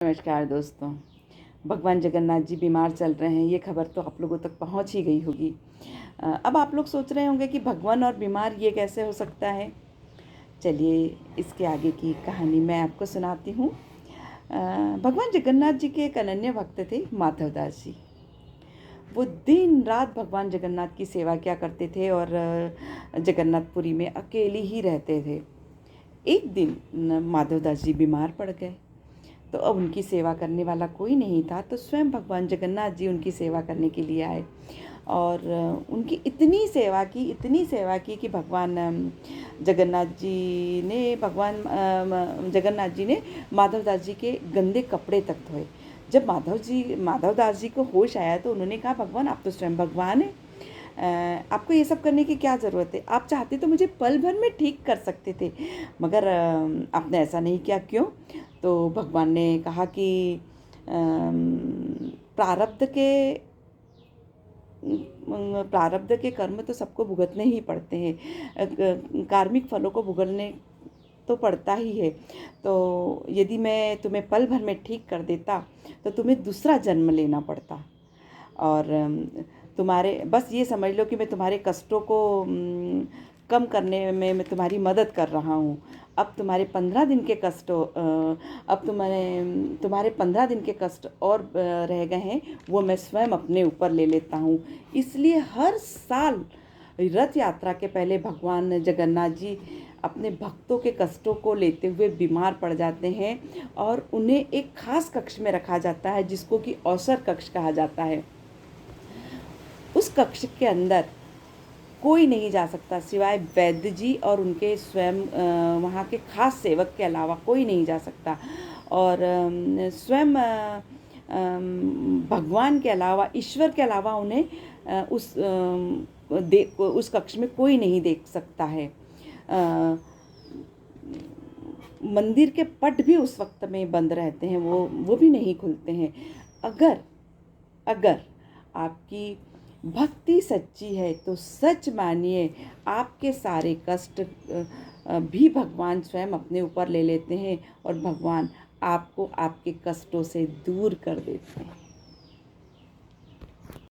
नमस्कार दोस्तों। भगवान जगन्नाथ जी बीमार चल रहे हैं, ये खबर तो आप लोगों तक पहुंच ही गई होगी। अब आप लोग सोच रहे होंगे कि भगवान और बीमार ये कैसे हो सकता है। चलिए इसके आगे की कहानी मैं आपको सुनाती हूँ। भगवान जगन्नाथ जी के एक अनन्य भक्त थे, माधवदास जी। वो दिन रात भगवान जगन्नाथ की सेवा किया करते थे और जगन्नाथपुरी में अकेले ही रहते थे। एक दिन माधवदास जी बीमार पड़ गए, तो अब उनकी सेवा करने वाला कोई नहीं था, तो स्वयं भगवान जगन्नाथ जी उनकी सेवा करने के लिए आए और उनकी इतनी सेवा की कि भगवान जगन्नाथ जी ने माधवदास जी के गंदे कपड़े तक धोए। जब माधवदास जी को होश आया तो उन्होंने कहा, भगवान आप तो स्वयं भगवान हैं, आपको ये सब करने की क्या ज़रूरत है। आप चाहते तो मुझे पल भर में ठीक कर सकते थे, मगर आपने ऐसा नहीं किया, क्यों। तो भगवान ने कहा कि प्रारब्ध के कर्म तो सबको भुगतने ही पड़ते हैं, कार्मिक फलों को भुगतने तो पड़ता ही है। तो यदि मैं तुम्हें पल भर में ठीक कर देता तो तुम्हें दूसरा जन्म लेना पड़ता, और तुम्हारे बस ये समझ लो कि मैं तुम्हारे कष्टों को कम करने में मैं तुम्हारी मदद कर रहा हूँ। अब तुम्हारे 15 दिन के कष्ट तुम्हारे 15 दिन के कष्ट और रह गए हैं, वो मैं स्वयं अपने ऊपर ले लेता हूँ। इसलिए हर साल रथ यात्रा के पहले भगवान जगन्नाथ जी अपने भक्तों के कष्टों को लेते हुए बीमार पड़ जाते हैं और उन्हें एक खास कक्ष में रखा जाता है, जिसको कि अवसर कक्ष कहा जाता है। उस कक्ष के अंदर कोई नहीं जा सकता, सिवाय वैद्य जी और उनके स्वयं वहाँ के खास सेवक के अलावा कोई नहीं जा सकता। और स्वयं भगवान के अलावा, ईश्वर के अलावा उन्हें उस कक्ष में कोई नहीं देख सकता है। मंदिर के पट भी उस वक्त में बंद रहते हैं, वो भी नहीं खुलते हैं। अगर आपकी भक्ति सच्ची है तो सच मानिए, आपके सारे कष्ट भी भगवान स्वयं अपने ऊपर ले लेते हैं और भगवान आपको आपके कष्टों से दूर कर देते हैं।